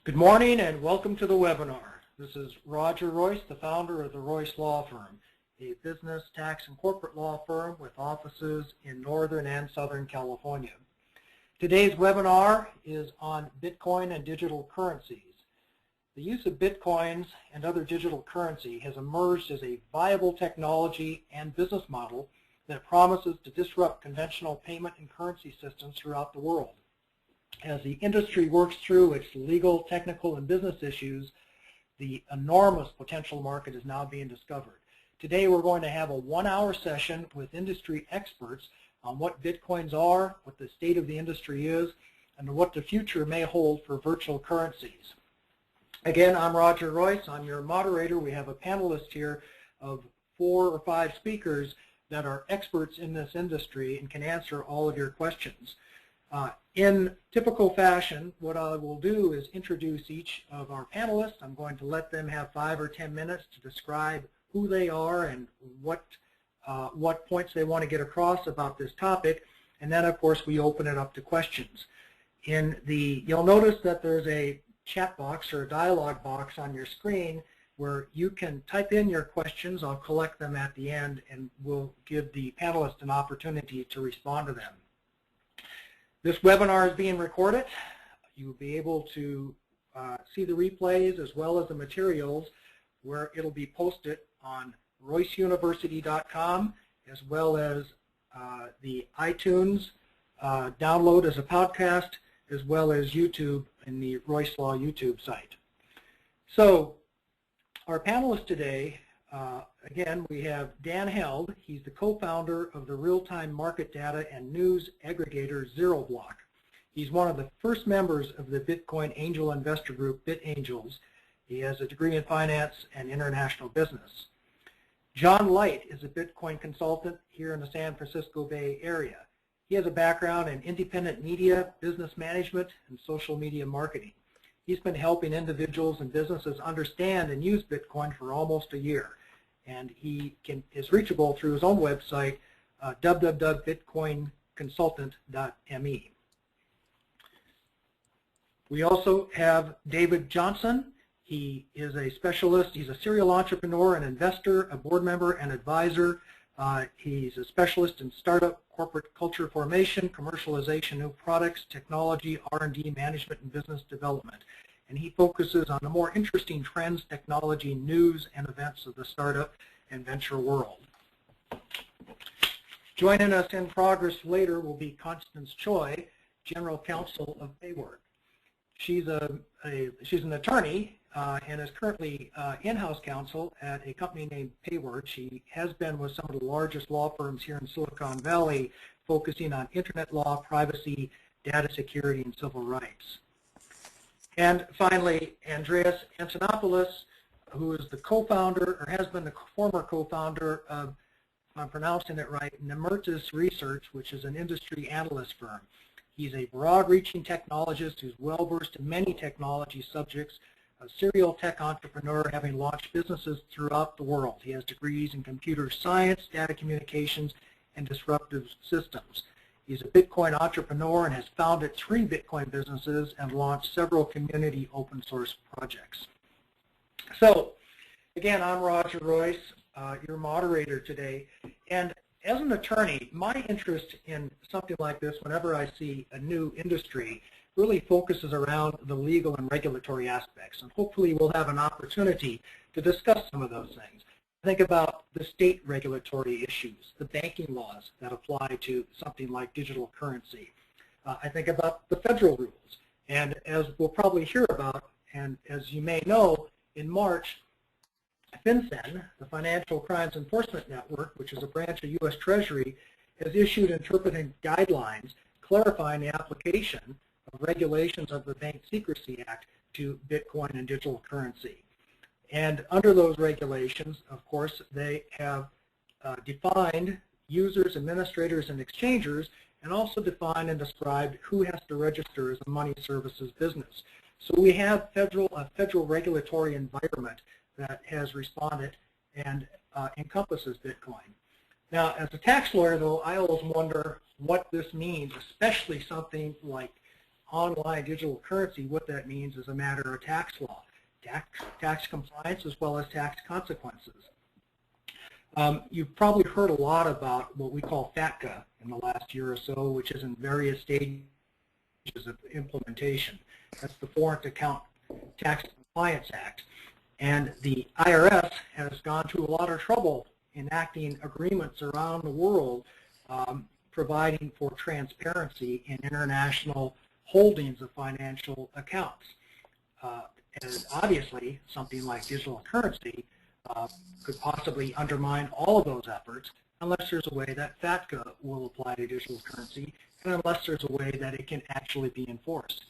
Good morning and welcome to the webinar. This is Roger Royce, the founder of the Royce Law Firm, a business, tax, and corporate law firm with offices in Northern and Southern California. Today's webinar is on Bitcoin and digital currencies. The use of Bitcoins and other digital currency has emerged as a viable technology and business model that promises to disrupt conventional payment and currency systems throughout the world. As the industry works through its legal, technical, and business issues, the enormous potential market is now being discovered. Today we're going to have a one-hour session with industry experts on what Bitcoins are, what the state of the industry is, and what the future may hold for virtual currencies. Again, I'm Roger Royce. I'm your moderator. We have a panelist here of 4 or 5 speakers that are experts in this industry and can answer all of your questions. In typical fashion, what I will do is introduce each of our panelists. I'm going to let them have 5 or 10 minutes to describe who they are and what points they want to get across about this topic. And then, of course, we open it up to questions. You'll notice that there's a chat box or a dialog box on your screen where you can type in your questions. I'll collect them at the end, and we'll give the panelists an opportunity to respond to them. This webinar is being recorded. You'll be able to see the replays as well as the materials where it'll be posted on royceuniversity.com as well as the iTunes download as a podcast as well as YouTube in the Royce Law YouTube site. So our panelists today, again, we have Dan Held. He's the co-founder of the real-time market data and news aggregator ZeroBlock. He's one of the first members of the Bitcoin angel investor group, BitAngels. He has a degree in finance and international business. John Light is a Bitcoin consultant here in the San Francisco Bay Area. He has a background in independent media, business management, and social media marketing. He's been helping individuals and businesses understand and use Bitcoin for almost a year. And he is reachable through his own website, www.bitcoinconsultant.me. We also have David Johnson. He is a specialist. He's a serial entrepreneur, an investor, a board member, and advisor. He's a specialist in startup, corporate culture formation, commercialization, new products, technology, R&D management, and business development. And he focuses on the more interesting trends, technology, news, and events of the startup and venture world. Joining us in progress later will be Constance Choi, General Counsel of Payward. She's an attorney and is currently in-house counsel at a company named Payward. She has been with some of the largest law firms here in Silicon Valley, focusing on internet law, privacy, data security, and civil rights. And finally, Andreas Antonopoulos, who is the co-founder, or has been the former co-founder of, if I'm pronouncing it right, Nemertis Research, which is an industry analyst firm. He's a broad-reaching technologist who's well-versed in many technology subjects, a serial tech entrepreneur having launched businesses throughout the world. He has degrees in computer science, data communications, and disruptive systems. He's a Bitcoin entrepreneur and has founded 3 Bitcoin businesses and launched several community open source projects. So, again, I'm Roger Royce, your moderator today. And as an attorney, my interest in something like this, whenever I see a new industry, really focuses around the legal and regulatory aspects. And hopefully we'll have an opportunity to discuss some of those things. Think about the state regulatory issues, the banking laws that apply to something like digital currency. I think about the federal rules. And as we'll probably hear about, and as you may know, in March, FinCEN, the Financial Crimes Enforcement Network, which is a branch of U.S. Treasury, has issued interpreting guidelines clarifying the application of regulations of the Bank Secrecy Act to Bitcoin and digital currency. And under those regulations, of course, they have defined users, administrators, and exchangers, and also defined and described who has to register as a money services business. So we have a federal regulatory environment that has responded and encompasses Bitcoin. Now, as a tax lawyer, though, I always wonder what this means, especially something like online digital currency, what that means is a matter of tax law, tax compliance as well as tax consequences. You've probably heard a lot about what we call FATCA in the last year or so, which is in various stages of implementation. That's the Foreign Account Tax Compliance Act. And the IRS has gone to a lot of trouble enacting agreements around the world providing for transparency in international holdings of financial accounts. And obviously, something like digital currency could possibly undermine all of those efforts unless there's a way that FATCA will apply to digital currency and unless there's a way that it can actually be enforced.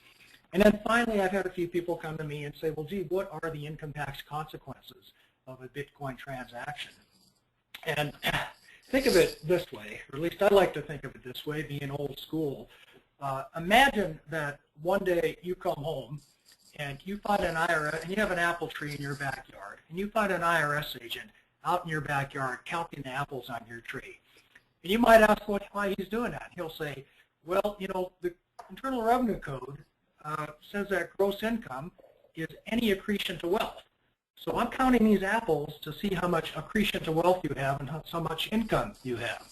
And then finally, I've had a few people come to me and say, well, gee, what are the income tax consequences of a Bitcoin transaction? And think of it this way, or at least I like to think of it this way, being old school. Imagine that one day you come home and you find an IRS, and you have an apple tree in your backyard, and you find an IRS agent out in your backyard counting the apples on your tree. And you might ask why he's doing that. He'll say, well, you know, the Internal Revenue Code says that gross income is any accretion to wealth. So I'm counting these apples to see how much accretion to wealth you have and how much income you have.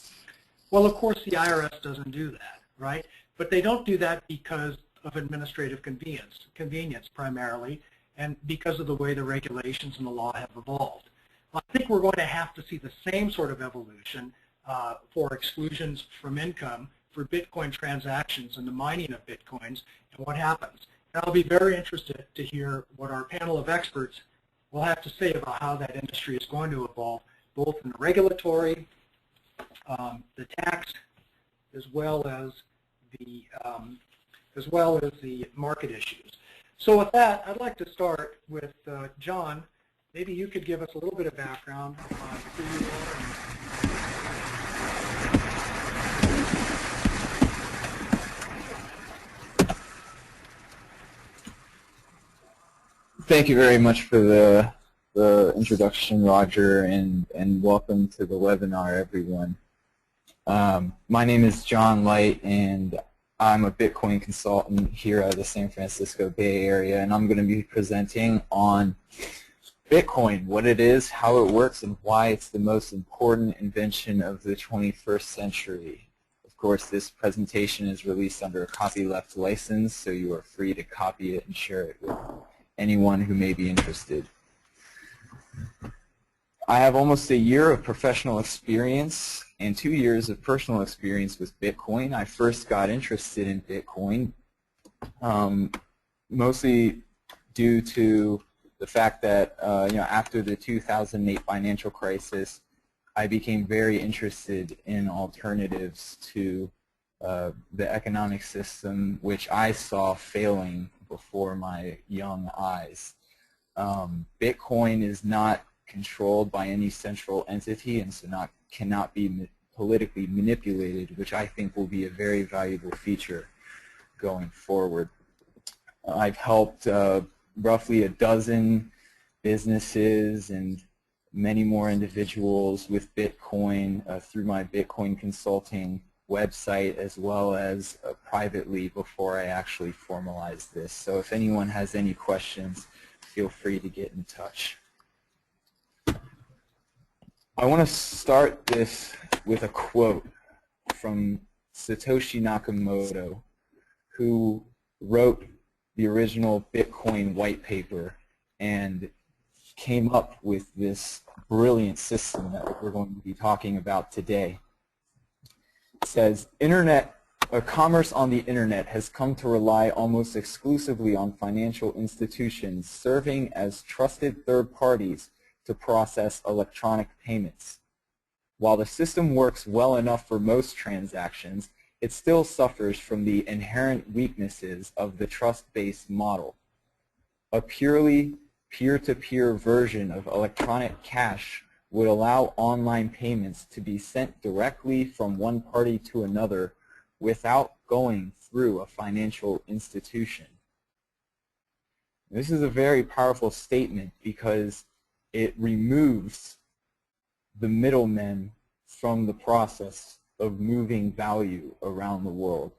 Well, of course, the IRS doesn't do that, right? But they don't do that because of administrative convenience primarily, and because of the way the regulations and the law have evolved. I think we're going to have to see the same sort of evolution for exclusions from income for Bitcoin transactions and the mining of Bitcoins and what happens. And I'll be very interested to hear what our panel of experts will have to say about how that industry is going to evolve, both in the regulatory, the tax, as well as the market issues. So with that, I'd like to start with John. Maybe you could give us a little bit of background on who you are. Thank you very much for the introduction, Roger, and welcome to the webinar, everyone. My name is John Light, and I'm a Bitcoin consultant here at the San Francisco Bay Area, and I'm going to be presenting on Bitcoin, what it is, how it works, and why it's the most important invention of the 21st century. Of course, this presentation is released under a copyleft license, so you are free to copy it and share it with anyone who may be interested. I have almost a year of professional experience and 2 years of personal experience with Bitcoin. I first got interested in Bitcoin mostly due to the fact that after the 2008 financial crisis, I became very interested in alternatives to the economic system, which I saw failing before my young eyes. Bitcoin is not controlled by any central entity and so cannot be politically manipulated, which I think will be a very valuable feature going forward. I've helped roughly a dozen businesses and many more individuals with Bitcoin through my Bitcoin consulting website, as well as privately before I actually formalized this. So if anyone has any questions, feel free to get in touch. I want to start this with a quote from Satoshi Nakamoto, who wrote the original Bitcoin white paper and came up with this brilliant system that we're going to be talking about today. It says, commerce on the internet has come to rely almost exclusively on financial institutions serving as trusted third parties to process electronic payments. While the system works well enough for most transactions, it still suffers from the inherent weaknesses of the trust-based model. A purely peer-to-peer version of electronic cash would allow online payments to be sent directly from one party to another without going through a financial institution. This is a very powerful statement because it removes the middlemen from the process of moving value around the world.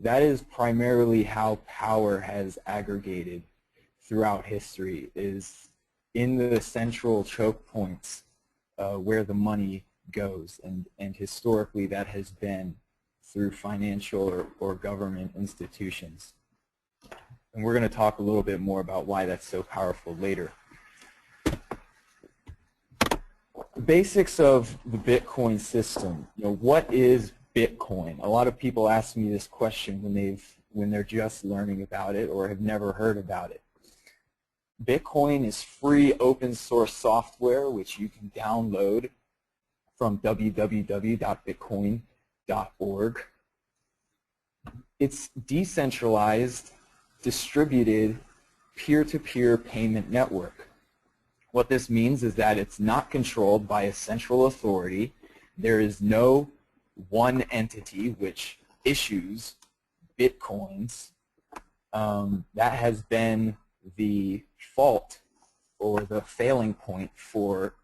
that is primarily how power has aggregated throughout history, is in the central choke points where the money goes. And historically that has been through financial or government institutions. And we're going to talk a little bit more about why that's so powerful later. The basics of the Bitcoin system. What is Bitcoin? A lot of people ask me this question when they're just learning about it or have never heard about it. Bitcoin is free open source software which you can download from www.bitcoin.org. It's decentralized, distributed, peer-to-peer payment network. What this means is that it's not controlled by a central authority. There is no one entity which issues Bitcoins. That has been the fault or the failing point for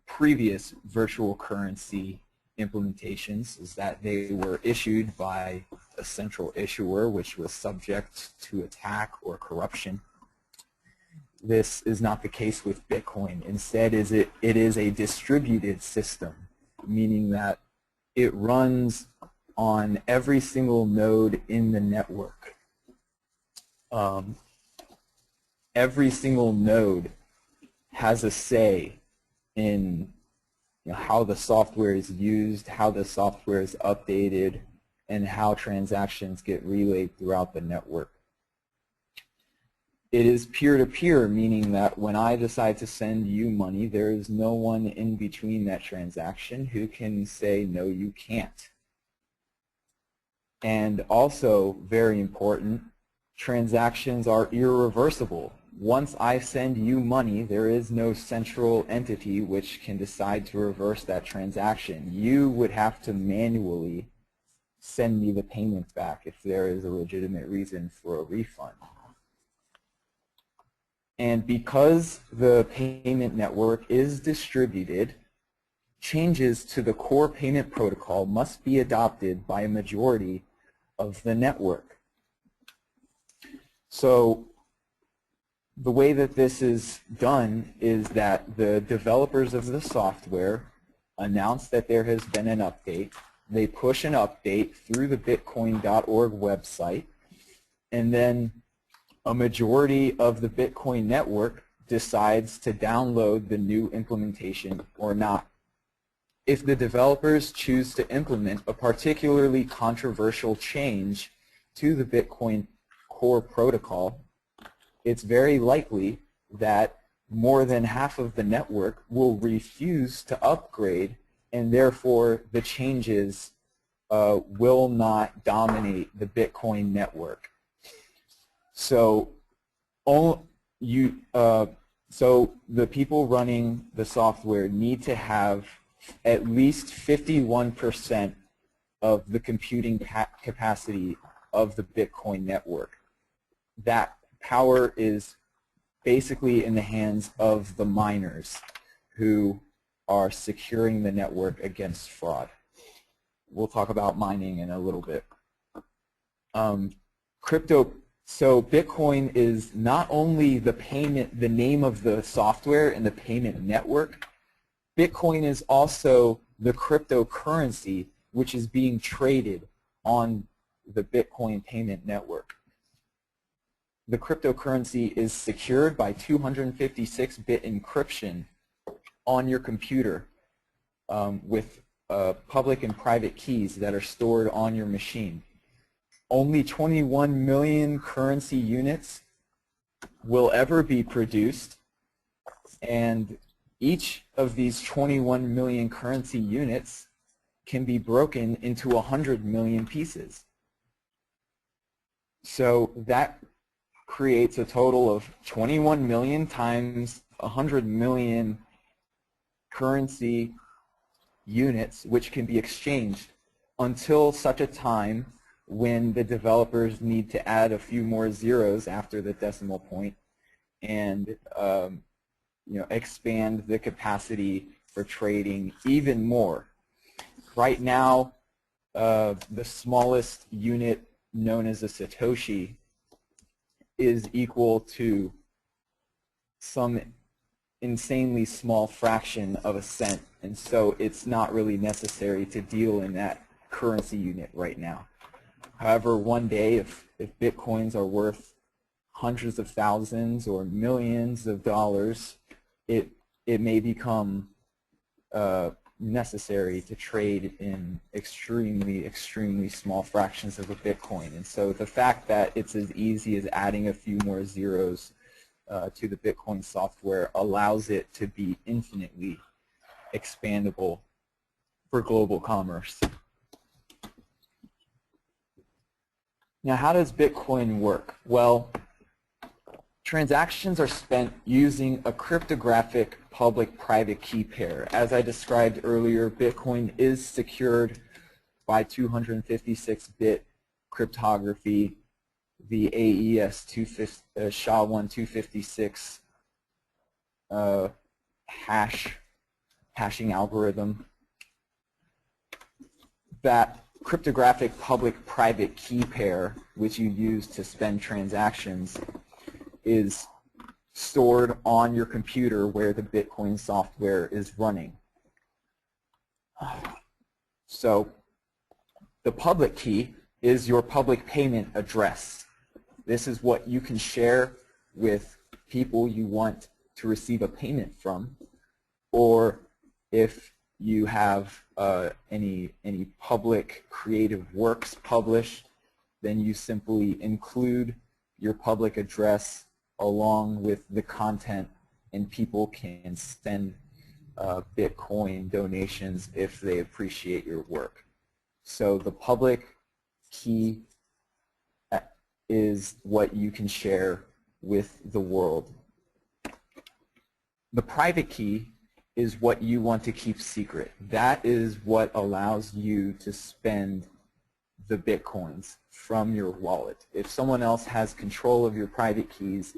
previous virtual currency implementations, is that they were issued by a central issuer which was subject to attack or corruption. This is not the case with Bitcoin. Instead, it is a distributed system, meaning that it runs on every single node in the network. Every single node has a say in how the software is used, how the software is updated, and how transactions get relayed throughout the network. It is peer-to-peer, meaning that when I decide to send you money, there is no one in between that transaction who can say, no, you can't. And also, very important, transactions are irreversible. Once I send you money, there is no central entity which can decide to reverse that transaction. You would have to manually send me the payment back if there is a legitimate reason for a refund. And because the payment network is distributed, changes to the core payment protocol must be adopted by a majority of the network. So the way that this is done is that the developers of the software announce that there has been an update. They push an update through the bitcoin.org website, and then a majority of the Bitcoin network decides to download the new implementation or not. If the developers choose to implement a particularly controversial change to the Bitcoin core protocol, it's very likely that more than half of the network will refuse to upgrade, and therefore the changes will not dominate the Bitcoin network. So, so the people running the software need to have at least 51% of the computing capacity of the Bitcoin network. That power is basically in the hands of the miners who are securing the network against fraud. We'll talk about mining in a little bit. So Bitcoin is not only the name of the software and the payment network. Bitcoin is also the cryptocurrency which is being traded on the Bitcoin payment network. The cryptocurrency is secured by 256-bit encryption on your computer with public and private keys that are stored on your machine. Only 21 million currency units will ever be produced, and each of these 21 million currency units can be broken into 100 million pieces. So that creates a total of 21 million times 100 million currency units which can be exchanged until such a time when the developers need to add a few more zeros after the decimal point and expand the capacity for trading even more. Right now, the smallest unit known as a Satoshi, is equal to some insanely small fraction of a cent, and so it's not really necessary to deal in that currency unit right now. However, one day, if Bitcoins are worth hundreds of thousands or millions of dollars, it may become necessary to trade in extremely small fractions of a Bitcoin. And so the fact that it's as easy as adding a few more zeros to the Bitcoin software allows it to be infinitely expandable for global commerce. Now, how does Bitcoin work? Well, transactions are spent using a cryptographic public-private key pair. As I described earlier, Bitcoin is secured by 256-bit cryptography, the AES SHA-1 256 hashing algorithm. That cryptographic public-private key pair, which you use to spend transactions, is stored on your computer where the Bitcoin software is running. So the public key is your public payment address. This is what you can share with people you want to receive a payment from, or if you have any public creative works published, then you simply include your public address along with the content, and people can send Bitcoin donations if they appreciate your work. So the public key is what you can share with the world. The private key is what you want to keep secret. That is what allows you to spend the Bitcoins from your wallet. If someone else has control of your private keys,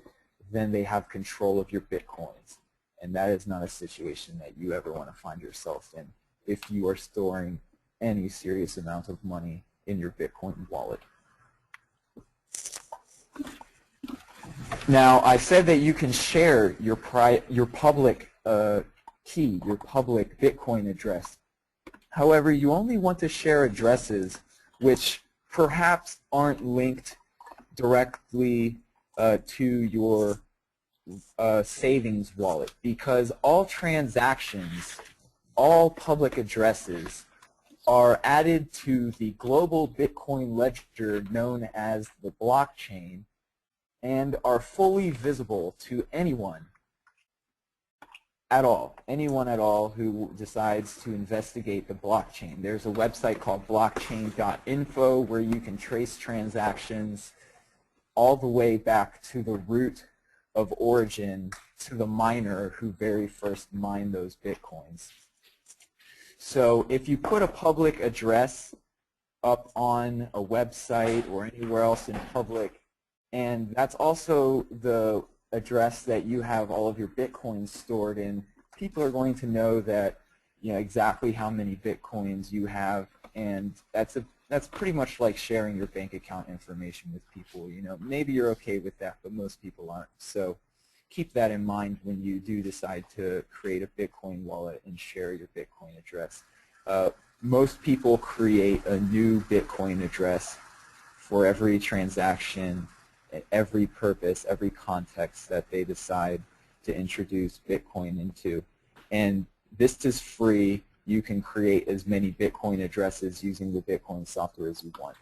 then they have control of your Bitcoins. And that is not a situation that you ever want to find yourself in if you are storing any serious amount of money in your Bitcoin wallet. Now, I said that you can share your public key, your public Bitcoin address. However, you only want to share addresses which perhaps aren't linked directly to your savings wallet, because all transactions, all public addresses are added to the global Bitcoin ledger known as the blockchain and are fully visible to anyone at all who decides to investigate the blockchain. There's a website called blockchain.info where you can trace transactions all the way back to the root of origin, to the miner who very first mined those Bitcoins. So if you put a public address up on a website or anywhere else in public, and that's also the address that you have all of your Bitcoins stored in, people are going to know that, you know, exactly how many Bitcoins you have, and that's pretty much like sharing your bank account information with people. You know, maybe you're okay with that, but most people aren't. So keep that in mind when you do decide to create a Bitcoin wallet and share your Bitcoin address. Most people create a new Bitcoin address for every transaction, every purpose, every context that they decide to introduce Bitcoin into. And this is free. You can create as many Bitcoin addresses using the Bitcoin software as you want.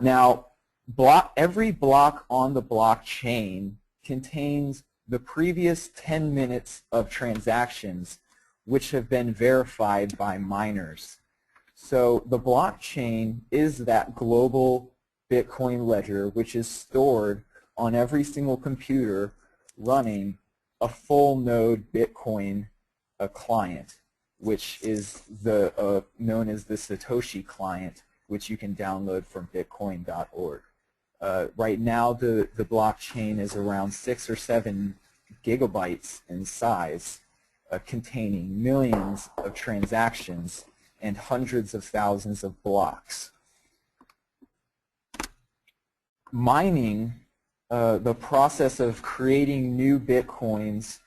Now, every block on the blockchain contains the previous 10 minutes of transactions which have been verified by miners. So the blockchain is that global Bitcoin ledger which is stored on every single computer running a full node Bitcoin client, which is known as the Satoshi client, which you can download from bitcoin.org. Right now the blockchain is around 6 or 7 gigabytes in size, containing millions of transactions and hundreds of thousands of blocks. mining, the process of creating new Bitcoins,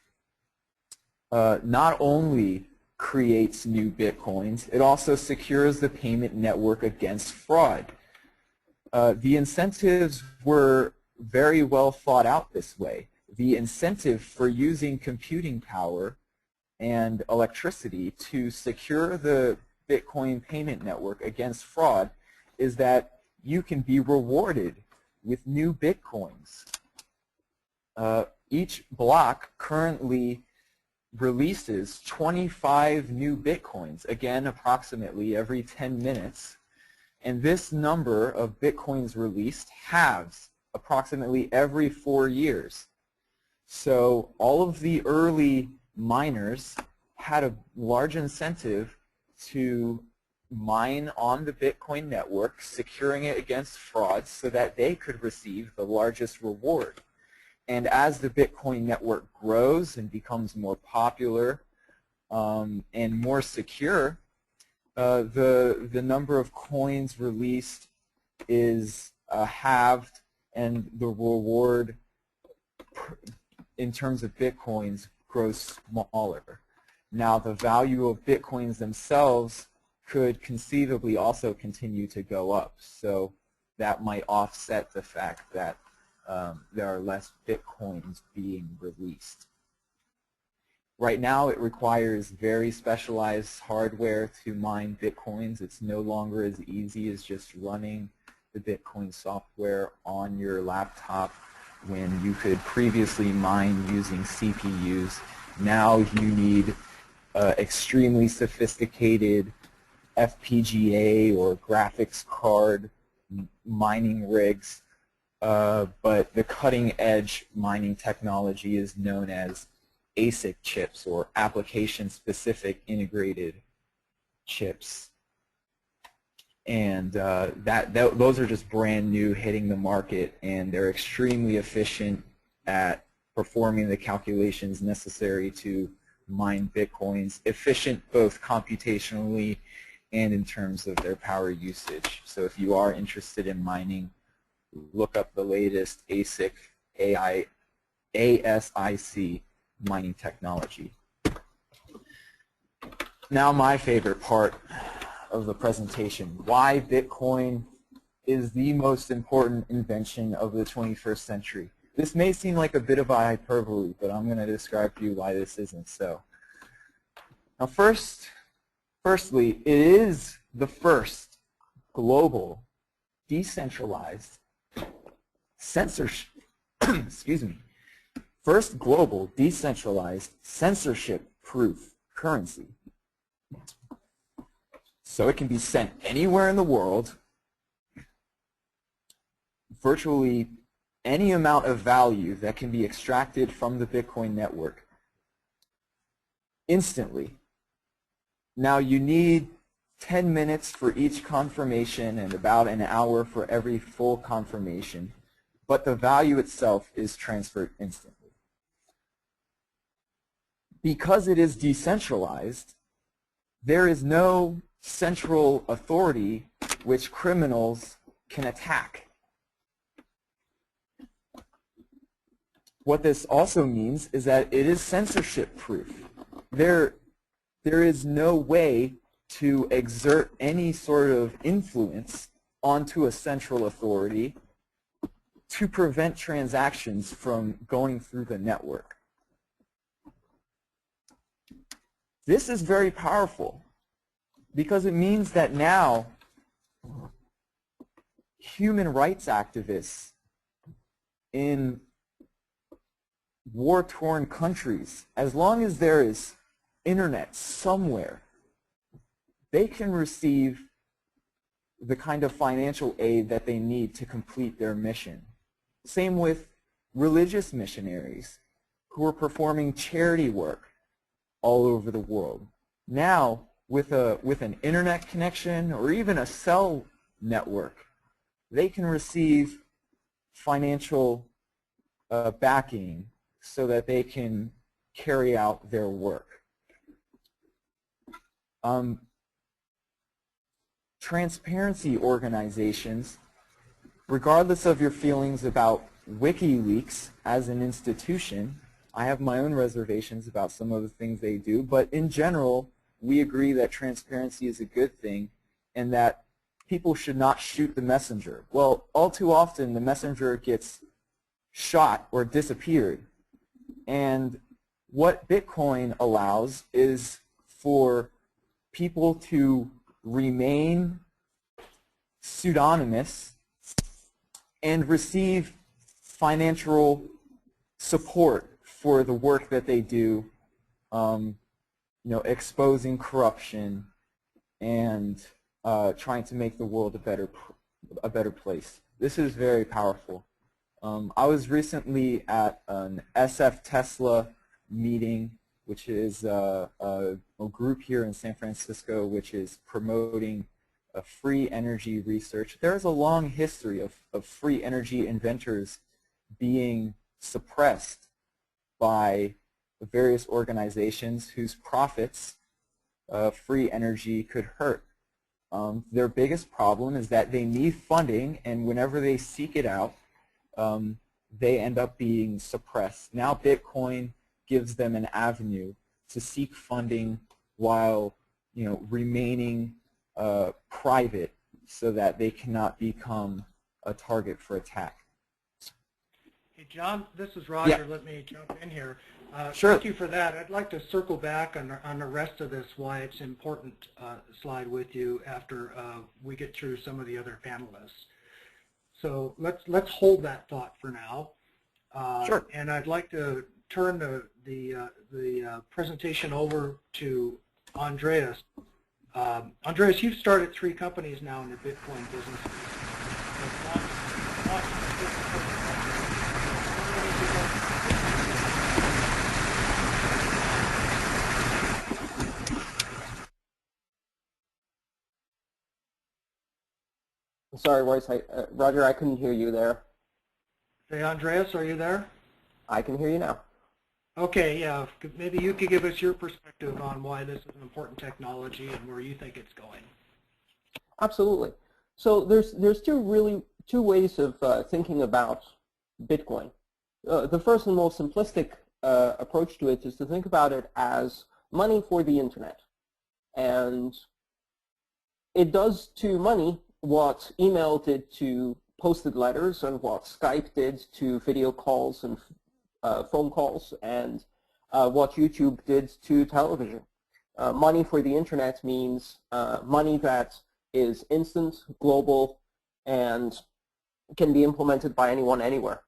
not only creates new Bitcoins, it also secures the payment network against fraud. The incentives were very well thought out this way. The incentive for using computing power and electricity to secure the Bitcoin payment network against fraud is that you can be rewarded with new Bitcoins. Each block currently releases 25 new Bitcoins, again approximately every 10 minutes. And this number of Bitcoins released halves approximately every 4 years. So all of the early miners had a large incentive to mine on the Bitcoin network, securing it against fraud so that they could receive the largest reward. And as the Bitcoin network grows and becomes more popular and more secure, the number of coins released is halved, and the reward in terms of Bitcoins grows smaller. Now the value of Bitcoins themselves could conceivably also continue to go up, so that might offset the fact that there are less Bitcoins being released. Right now it requires very specialized hardware to mine Bitcoins. It's no longer as easy as just running the Bitcoin software on your laptop when you could previously mine using CPUs. Now you need extremely sophisticated FPGA or graphics card mining rigs, but the cutting edge mining technology is known as ASIC chips, or application-specific integrated chips. And those are just brand new, hitting the market, and they're extremely efficient at performing the calculations necessary to mine Bitcoins, efficient both computationally and in terms of their power usage. So if you are interested in mining, look up the latest ASIC mining technology. Now my favorite part of the presentation, why Bitcoin is the most important invention of the 21st century. This may seem like a bit of a hyperbole, but I'm going to describe to you why this isn't so. Now firstly, it is the first global, decentralized, censorship, excuse me, first global, decentralized, censorship-proof currency. So it can be sent anywhere in the world, virtually any amount of value that can be extracted from the Bitcoin network instantly. Now you need 10 minutes for each confirmation and about an hour for every full confirmation, but the value itself is transferred instantly. Because it is decentralized, there is no central authority which criminals can attack. What this also means is that it is censorship-proof. There is no way to exert any sort of influence onto a central authority to prevent transactions from going through the network. This is very powerful because it means that now human rights activists in war-torn countries, as long as there is internet somewhere, they can receive the kind of financial aid that they need to complete their mission. Same with religious missionaries who are performing charity work all over the world. Now, with an internet connection or even a cell network, they can receive financial backing so that they can carry out their work. Transparency organizations regardless of your feelings about WikiLeaks as an institution, I have my own reservations about some of the things they do, but in general, we agree that transparency is a good thing and that people should not shoot the messenger. Well, all too often the messenger gets shot or disappeared. And what BitCoin allows is for people to remain pseudonymous and receive financial support for the work that they do, exposing corruption and trying to make the world a better place. This is very powerful. I was recently at an SF Tesla meeting, which is a group here in San Francisco which is promoting free energy research. There is a long history of free energy inventors being suppressed by various organizations whose profits free energy could hurt. Their biggest problem is that they need funding, and whenever they seek it out, they end up being suppressed. Now BitCoin gives them an avenue to seek funding while remaining private so that they cannot become a target for attack. Hey John, this is Roger. Yeah. Let me jump in here. Sure. Thank you for that. I'd like to circle back on the rest of this why it's important slide with you after we get through some of the other panelists. So let's hold that thought for now. Sure. And I'd like to turn the presentation over to Andreas. Andreas, you've started 3 companies now in the Bitcoin business. Sorry, Royce. Roger, I couldn't hear you there. Hey, Andreas, are you there? I can hear you now. Okay, yeah. Maybe you could give us your perspective on why this is an important technology and where you think it's going. Absolutely. So there's two ways of thinking about Bitcoin. The first and most simplistic approach to it is to think about it as money for the internet, and it does to money what email did to posted letters and what Skype did to video calls and phone calls, and what YouTube did to television. Money for the internet means money that is instant, global, and can be implemented by anyone anywhere.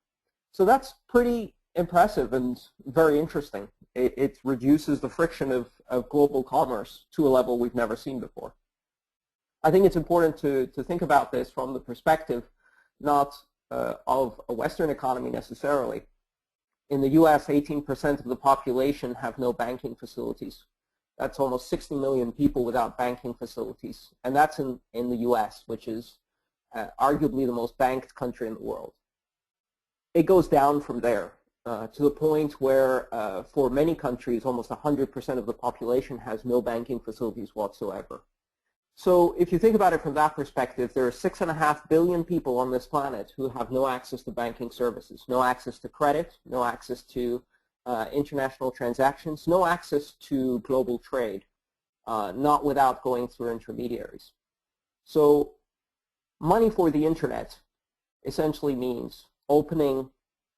So that's pretty impressive and very interesting. It reduces the friction of global commerce to a level we've never seen before. I think it's important to think about this from the perspective not of a Western economy necessarily. In the US, 18% of the population have no banking facilities. That's almost 60 million people without banking facilities. And that's in the US, which is arguably the most banked country in the world. It goes down from there to the point where for many countries, almost 100% of the population has no banking facilities whatsoever. So if you think about it from that perspective, there are 6.5 billion people on this planet who have no access to banking services, no access to credit, no access to international transactions, no access to global trade, not without going through intermediaries. So money for the internet essentially means opening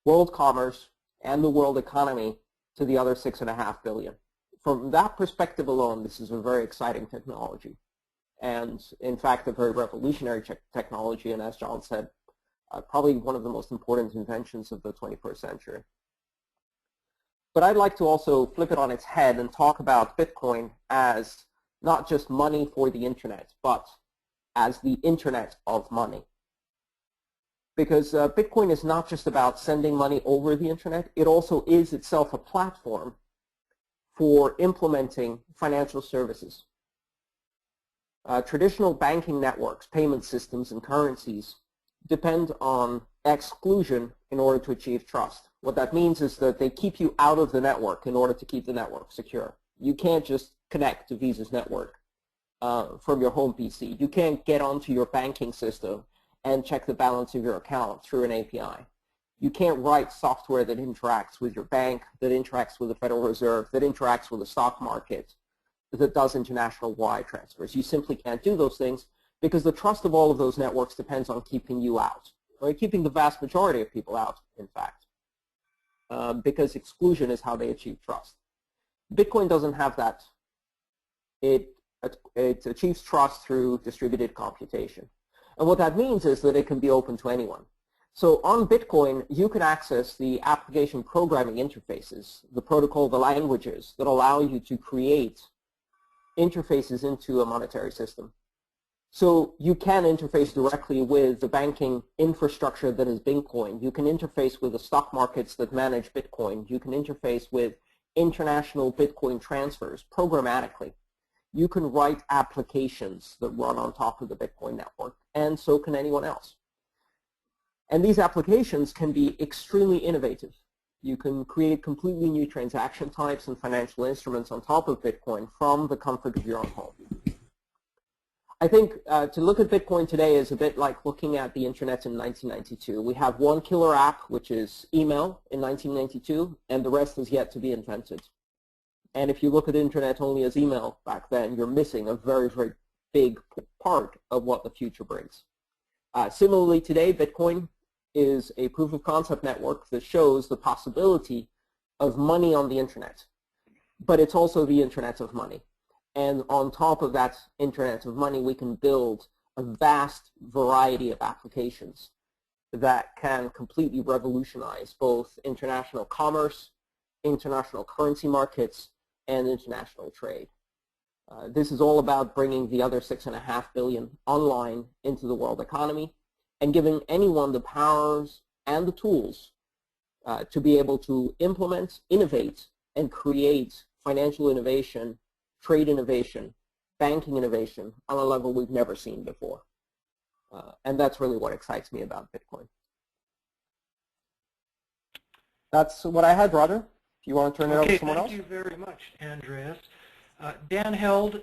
world commerce and the world economy to the other 6.5 billion. From that perspective alone, this is a very exciting technology. And in fact, a very revolutionary technology, and as John said, probably one of the most important inventions of the 21st century. But I'd like to also flip it on its head and talk about Bitcoin as not just money for the internet, but as the internet of money. Because Bitcoin is not just about sending money over the internet, it also is itself a platform for implementing financial services. Traditional banking networks, payment systems, and currencies depend on exclusion in order to achieve trust. What that means is that they keep you out of the network in order to keep the network secure. You can't just connect to Visa's network from your home PC. You can't get onto your banking system and check the balance of your account through an API. You can't write software that interacts with your bank, that interacts with the Federal Reserve, that interacts with the stock market, that does international wire transfers. You simply can't do those things because the trust of all of those networks depends on keeping you out, or keeping the vast majority of people out, in fact, because exclusion is how they achieve trust. Bitcoin doesn't have that. It achieves trust through distributed computation. And what that means is that it can be open to anyone. So on Bitcoin, you can access the application programming interfaces, the protocol, the languages that allow you to create interfaces into a monetary system. So you can interface directly with the banking infrastructure that is Bitcoin. You can interface with the stock markets that manage Bitcoin. You can interface with international Bitcoin transfers programmatically. You can write applications that run on top of the Bitcoin network, and so can anyone else. And these applications can be extremely innovative. You can create completely new transaction types and financial instruments on top of Bitcoin from the comfort of your own home. I think to look at Bitcoin today is a bit like looking at the internet in 1992. We have one killer app, which is email in 1992, and the rest is yet to be invented. And if you look at the internet only as email back then, you're missing a very, very big part of what the future brings. Similarly, today, Bitcoin is a proof of concept network that shows the possibility of money on the internet. But it's also the internet of money. And on top of that internet of money, we can build a vast variety of applications that can completely revolutionize both international commerce, international currency markets, and international trade. This is all about bringing the other 6.5 billion online into the world economy and giving anyone the powers and the tools to be able to implement, innovate, and create financial innovation, trade innovation, banking innovation on a level we've never seen before. And that's really what excites me about Bitcoin. That's what I had, Roger. If you want to turn it over to someone else. Thank you very much, Andreas. Dan Held,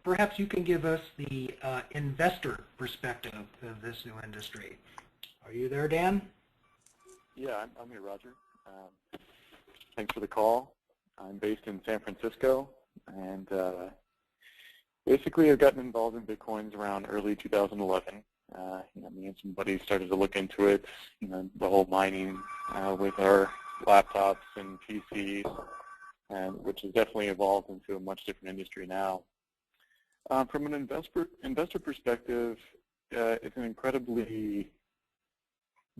perhaps you can give us the investor perspective of this new industry. Are you there, Dan? Yeah, I'm here, Roger. Thanks for the call. I'm based in San Francisco, and basically I've gotten involved in Bitcoins around early 2011. Me and some buddies started to look into it, the whole mining with our laptops and PCs, which has definitely evolved into a much different industry now. From an investor perspective, it's an incredibly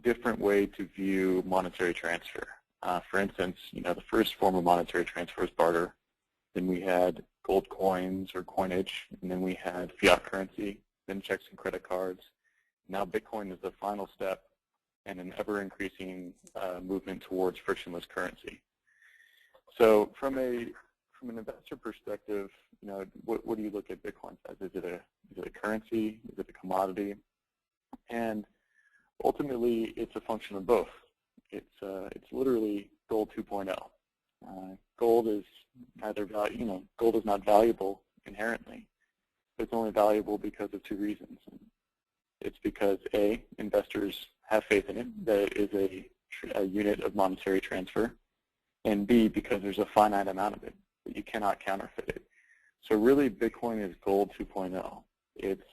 different way to view monetary transfer. For instance, the first form of monetary transfer is barter. Then we had gold coins or coinage, and then we had fiat currency, then checks and credit cards. Now Bitcoin is the final step and an ever-increasing movement towards frictionless currency. So from an investor perspective, what do you look at Bitcoin as? Is it a currency? Is it a commodity? And ultimately, it's a function of both. It's literally gold 2.0. Gold is gold is not valuable inherently. It's only valuable because of two reasons. It's because A, investors have faith in it, that it is a unit of monetary transfer, and B, because there's a finite amount of it, that you cannot counterfeit it. So really, Bitcoin is gold 2.0. It's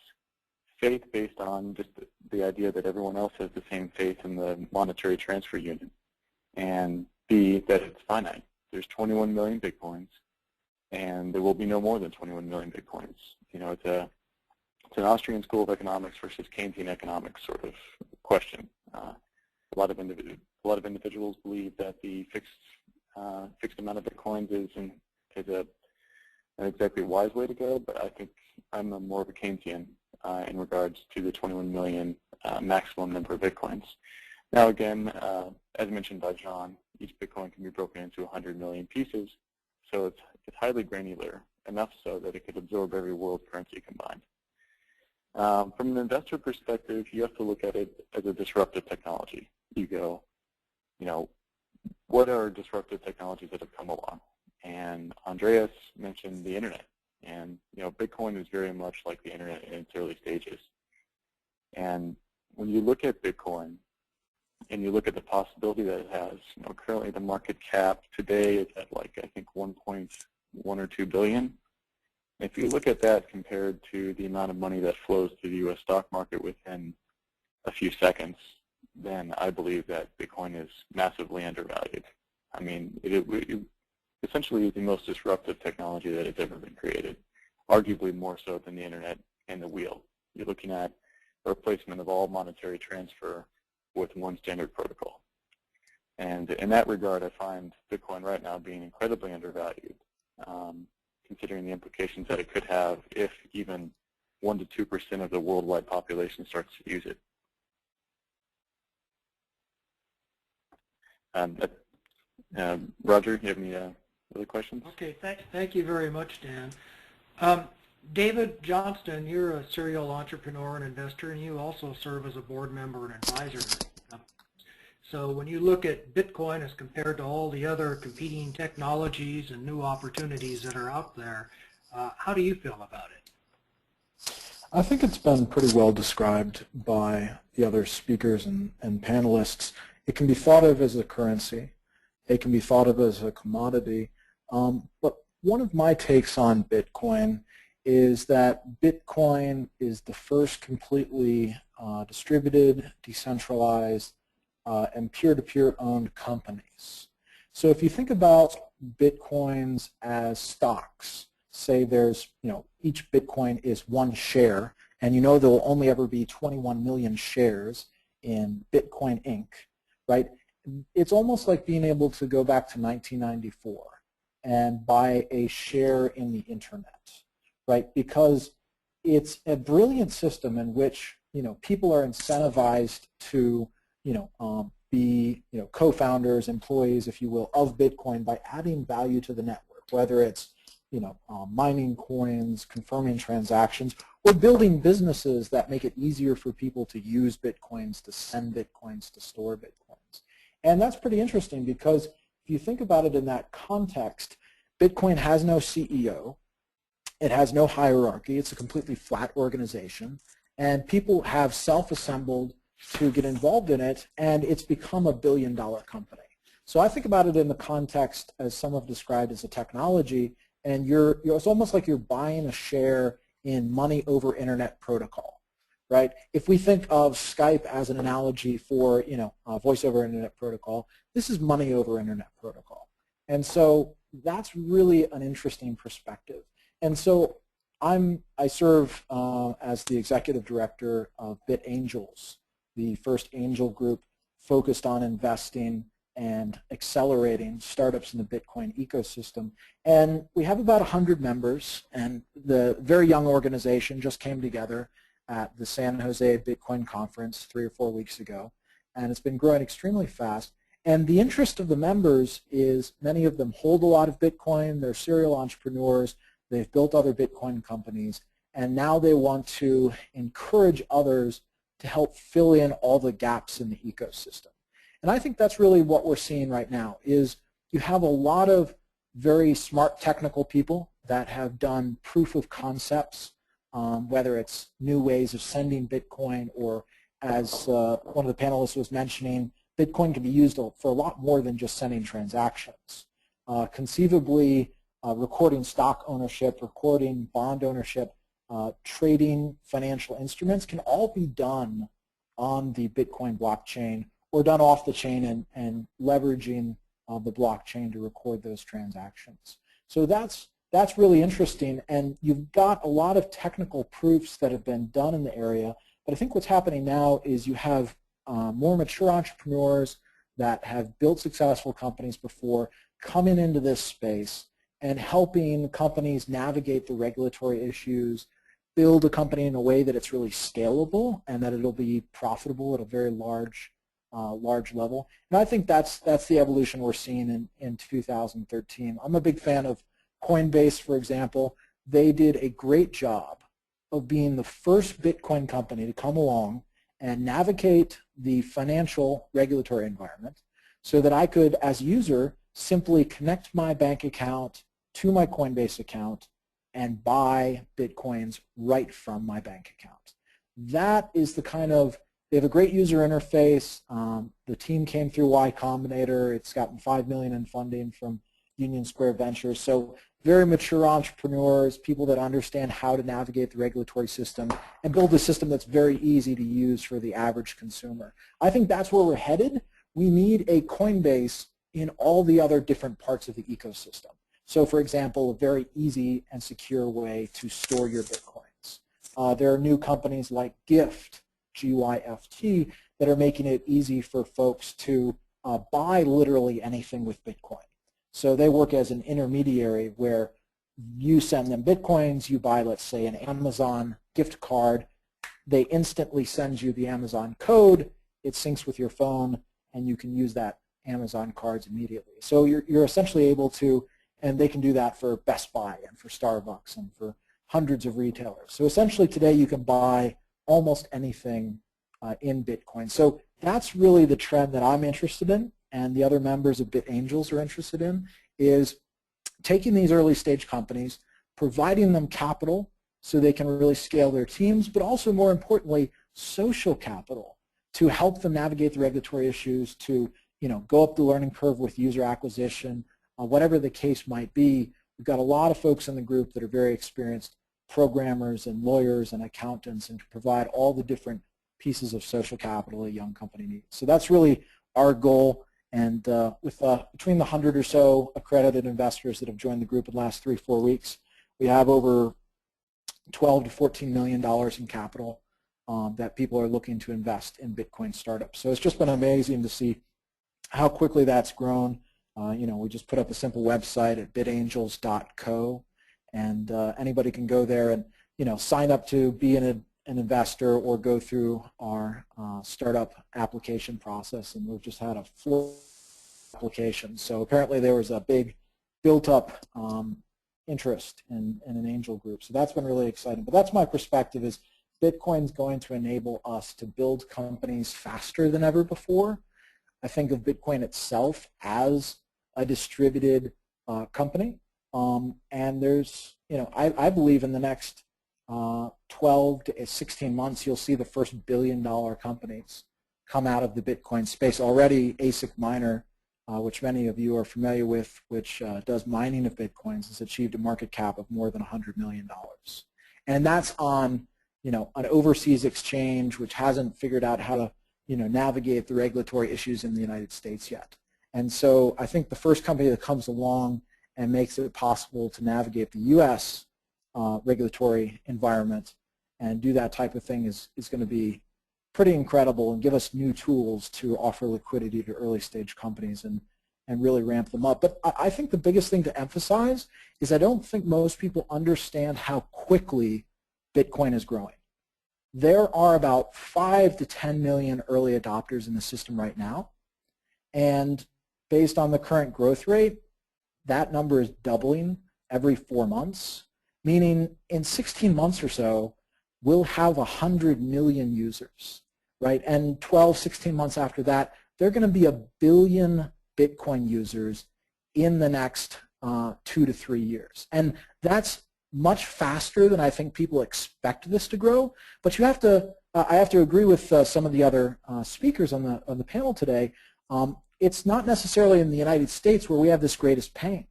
faith based on just the idea that everyone else has the same faith in the monetary transfer unit, and B, that it's finite. There's 21 million Bitcoins, and there will be no more than 21 million Bitcoins. It's an Austrian School of Economics versus Keynesian economics sort of question. A lot of individuals believe that the fixed amount of Bitcoins is an exactly wise way to go, but I think I'm more of a Keynesian in regards to the 21 million maximum number of Bitcoins. Now again, as mentioned by John, each Bitcoin can be broken into 100 million pieces, so it's highly granular, enough so that it could absorb every world currency combined. From an investor perspective, you have to look at it as a disruptive technology. You go, what are disruptive technologies that have come along? And Andreas mentioned the internet. And Bitcoin is very much like the internet in its early stages. And when you look at Bitcoin and you look at the possibility that it has, currently the market cap today is at like, I think 1.1 or 2 billion. If you look at that compared to the amount of money that flows to the U.S. stock market within a few seconds, then I believe that Bitcoin is massively undervalued. I mean, it essentially is the most disruptive technology that has ever been created, arguably more so than the internet and the wheel. You're looking at the replacement of all monetary transfer with one standard protocol. And in that regard, I find Bitcoin right now being incredibly undervalued, considering the implications that it could have if even 1 to 2% of the worldwide population starts to use it. Roger, you have any other questions? Okay, thank you very much, Dan. David Johnston, you're a serial entrepreneur and investor, and you also serve as a board member and advisor. So when you look at Bitcoin as compared to all the other competing technologies and new opportunities that are out there, how do you feel about it? I think it's been pretty well described by the other speakers and panelists. It can be thought of as a currency. It can be thought of as a commodity. But one of my takes on Bitcoin is that Bitcoin is the first completely distributed, decentralized, and peer-to-peer owned companies. So if you think about Bitcoins as stocks, say there's, each Bitcoin is one share, and there will only ever be 21 million shares in Bitcoin Inc., right? It's almost like being able to go back to 1994 and buy a share in the internet, right? Because it's a brilliant system in which, people are incentivized to be co-founders, employees, if you will, of Bitcoin by adding value to the network, whether it's mining coins, confirming transactions, or building businesses that make it easier for people to use Bitcoins, to send Bitcoins, to store Bitcoins. And that's pretty interesting because if you think about it in that context, Bitcoin has no CEO, it has no hierarchy, it's a completely flat organization, and people have self-assembled to get involved in it, and it's become a billion-dollar company. So I think about it in the context, as some have described, as a technology, and it's almost like you're buying a share in money over internet protocol, right? If we think of Skype as an analogy for, voice over internet protocol, this is money over internet protocol. And so that's really an interesting perspective. And so I serve as the executive director of BitAngels, the first angel group focused on investing and accelerating startups in the Bitcoin ecosystem. And we have about 100 members, and the very young organization just came together at the San Jose Bitcoin conference 3 or 4 weeks ago, and it's been growing extremely fast. And the interest of the members is many of them hold a lot of Bitcoin, they're serial entrepreneurs, they've built other Bitcoin companies, and now they want to encourage others to help fill in all the gaps in the ecosystem. And I think that's really what we're seeing right now is you have a lot of very smart technical people that have done proof of concepts, whether it's new ways of sending Bitcoin or, as one of the panelists was mentioning, Bitcoin can be used for a lot more than just sending transactions. Conceivably, recording stock ownership, recording bond ownership, trading financial instruments can all be done on the Bitcoin blockchain or done off the chain and leveraging the blockchain to record those transactions. So that's really interesting, and you've got a lot of technical proofs that have been done in the area, but I think what's happening now is you have more mature entrepreneurs that have built successful companies before coming into this space and helping companies navigate the regulatory issues, build a company in a way that it's really scalable and that it'll be profitable at a very large level. And I think that's the evolution we're seeing in 2013. I'm a big fan of Coinbase, for example. They did a great job of being the first Bitcoin company to come along and navigate the financial regulatory environment so that I could, as a user, simply connect my bank account to my Coinbase account and buy Bitcoins right from my bank account. that is the kind of, they have a great user interface. The team came through Y Combinator. It's gotten $5 million in funding from Union Square Ventures. So very mature entrepreneurs, people that understand how to navigate the regulatory system and build a system that's very easy to use for the average consumer. I think that's where we're headed. We need a Coinbase in all the other different parts of the ecosystem. So for example, a very easy and secure way to store your Bitcoins. There are new companies like Gyft, G-Y-F-T, that are making it easy for folks to buy literally anything with Bitcoin. So they work as an intermediary where you send them Bitcoins, you buy, let's say, an Amazon gift card, they instantly send you the Amazon code, it syncs with your phone, and you can use that Amazon cards immediately. So you're essentially able to, and they can do that for Best Buy and for Starbucks and for hundreds of retailers. So essentially today you can buy almost anything in Bitcoin. So that's really the trend that I'm interested in, and the other members of BitAngels are interested in, is taking these early stage companies, providing them capital so they can really scale their teams, but also more importantly, social capital to help them navigate the regulatory issues, to go up the learning curve with user acquisition, whatever the case might be. We've got a lot of folks in the group that are very experienced programmers and lawyers and accountants, and to provide all the different pieces of social capital a young company needs. So that's really our goal. And with between the 100 or so accredited investors that have joined the group in the last 3-4 weeks, we have over $12 to $14 million in capital that people are looking to invest in Bitcoin startups. So it's just been amazing to see how quickly that's grown. We just put up a simple website at bitangels.co, and anybody can go there and sign up to be an investor or go through our startup application process, and we've just had a full application. So apparently there was a big built-up interest in an angel group. So that's been really exciting. But that's my perspective, is Bitcoin's going to enable us to build companies faster than ever before. I think of Bitcoin itself as a distributed company, and there's, I believe in the next 12 to 16 months, you'll see the first billion-dollar companies come out of the Bitcoin space. Already, ASIC Miner, which many of you are familiar with, which does mining of Bitcoins, has achieved a market cap of more than $100 million. And that's on, an overseas exchange which hasn't figured out how to, navigate the regulatory issues in the United States yet. And so I think the first company that comes along and makes it possible to navigate the U.S. Regulatory environment and do that type of thing is going to be pretty incredible and give us new tools to offer liquidity to early stage companies and really ramp them up. But I think the biggest thing to emphasize is I don't think most people understand how quickly Bitcoin is growing. There are about 5 to 10 million early adopters in the system right now, and based on the current growth rate, that number is doubling every 4 months, meaning in 16 months or so, we'll have 100 million users, right? And 12, 16 months after that, there are going to be 1 billion Bitcoin users in the next 2 to 3 years. And that's much faster than I think people expect this to grow. But you have to, I have to agree with some of the other speakers on the panel today. It's not necessarily in the United States where we have this greatest pain.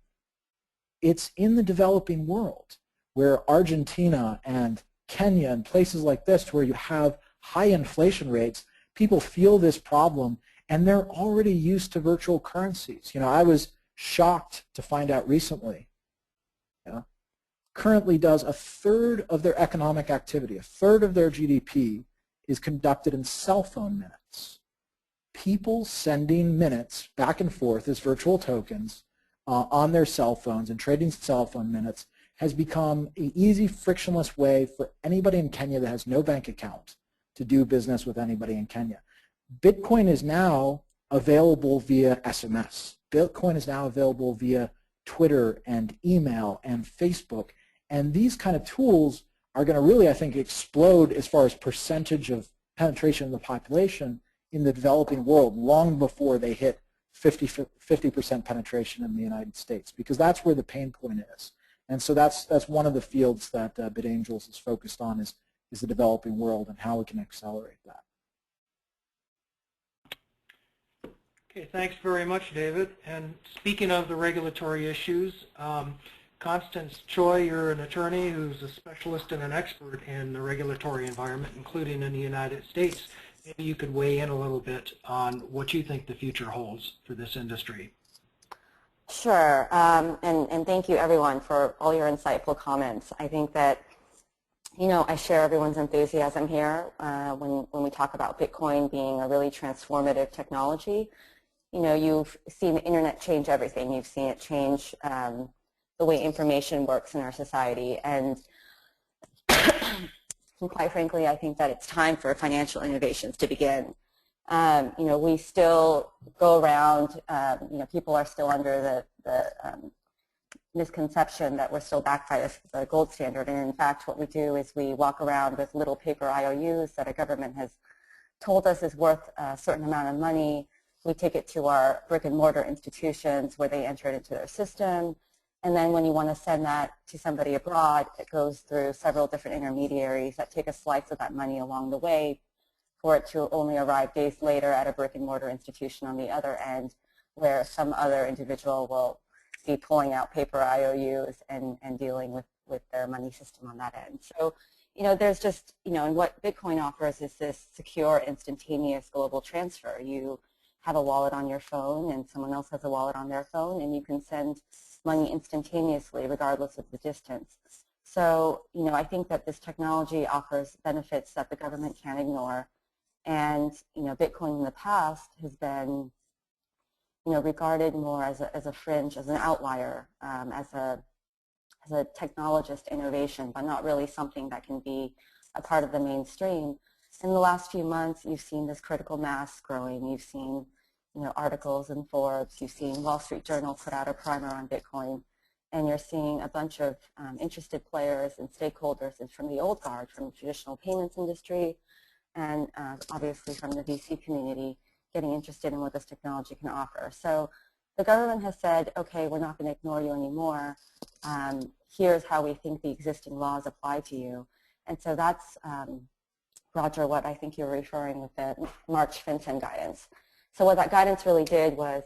It's in the developing world, where Argentina and Kenya and places like this, where you have high inflation rates, people feel this problem, and they're already used to virtual currencies. I was shocked to find out recently, currently does 1/3 of their economic activity, 1/3 of their GDP is conducted in cell phone minutes. People sending minutes back and forth as virtual tokens on their cell phones and trading cell phone minutes has become an easy, frictionless way for anybody in Kenya that has no bank account to do business with anybody in Kenya. Bitcoin is now available via SMS. Bitcoin is now available via Twitter and email and Facebook. And these kind of tools are going to really, I think, explode as far as percentage of penetration of the population in the developing world long before they hit 50% penetration in the United States, because that's where the pain point is. And so that's one of the fields that BitAngels is focused on, is is the developing world and how we can accelerate that. Okay, thanks very much, David. And speaking of the regulatory issues, Constance Choi, you're an attorney who's a specialist and an expert in the regulatory environment, including in the United States. Maybe you could weigh in a little bit on what you think the future holds for this industry. Sure, and thank you everyone for all your insightful comments. I think that, you know, I share everyone's enthusiasm here when we talk about Bitcoin being a really transformative technology. You know, you've seen the internet change everything. You've seen it change the way information works in our society, and quite frankly, I think that it's time for financial innovations to begin. You know, we still go around, you know, people are still under the misconception that we're still backed by the gold standard. And in fact, what we do is we walk around with little paper IOUs that a government has told us is worth a certain amount of money. We take it to our brick and mortar institutions where they enter it into their system. And then when you want to send that to somebody abroad, it goes through several different intermediaries that take a slice of that money along the way, for it to only arrive days later at a brick and mortar institution on the other end, where some other individual will be pulling out paper IOUs and dealing with their money system on that end. So, you know, there's just, you know, and what Bitcoin offers is this secure, instantaneous global transfer. You have a wallet on your phone and someone else has a wallet on their phone, and you can send money instantaneously regardless of the distance. So, you know, I think that this technology offers benefits that the government can't ignore. And, you know, Bitcoin in the past has been, you know, regarded more as a fringe, as an outlier, as a technologist innovation, but not really something that can be a part of the mainstream. In the last few months, you've seen this critical mass growing. You've seen, you know, articles in Forbes. You've seen Wall Street Journal put out a primer on Bitcoin. And you're seeing a bunch of interested players and stakeholders from the old guard, from the traditional payments industry, and obviously from the VC community getting interested in what this technology can offer. So the government has said, okay, we're not going to ignore you anymore. Here's how we think the existing laws apply to you. And so that's, Roger, what I think you're referring with the March FinCEN guidance. So what that guidance really did was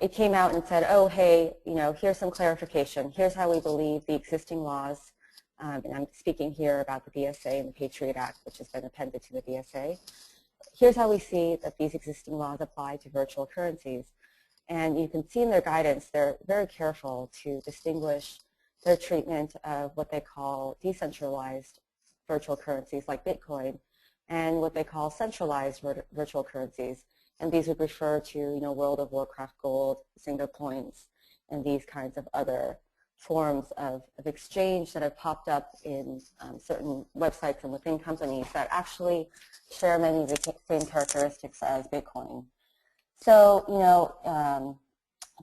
it came out and said, oh, hey, you know, here's some clarification. Here's how we believe the existing laws, and I'm speaking here about the BSA and the Patriot Act, which has been appended to the BSA. Here's how we see that these existing laws apply to virtual currencies. And you can see in their guidance, they're very careful to distinguish their treatment of what they call decentralized virtual currencies like Bitcoin and what they call centralized virtual currencies. And these would refer to, you know, World of Warcraft Gold, Zynga Points, and these kinds of other forms of exchange that have popped up in certain websites and within companies that actually share many of the same characteristics as Bitcoin. So, you know,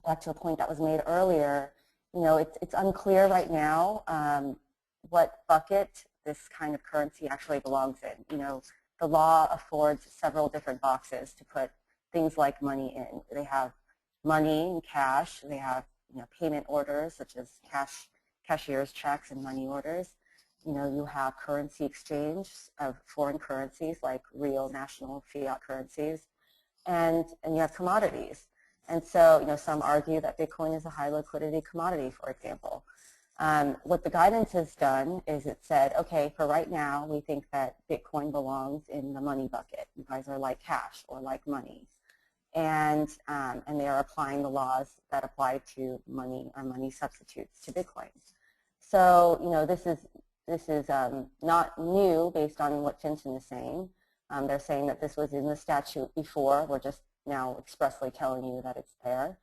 back to a point that was made earlier, you know, it's unclear right now what bucket this kind of currency actually belongs in. You know, the law affords several different boxes to put things like money in. They have money and cash. They have, you know, payment orders such as cashier's checks and money orders. You know, you have currency exchange of foreign currencies like real national fiat currencies, and you have commodities. And so, you know, some argue that Bitcoin is a high liquidity commodity, for example. What the guidance has done is it said, okay, for right now, we think that Bitcoin belongs in the money bucket. You guys are like cash or like money. And they are applying the laws that apply to money or money substitutes to Bitcoin. So, you know, this is not new based on what FinCEN is saying. They're saying that this was in the statute before. We're just now expressly telling you that it's there.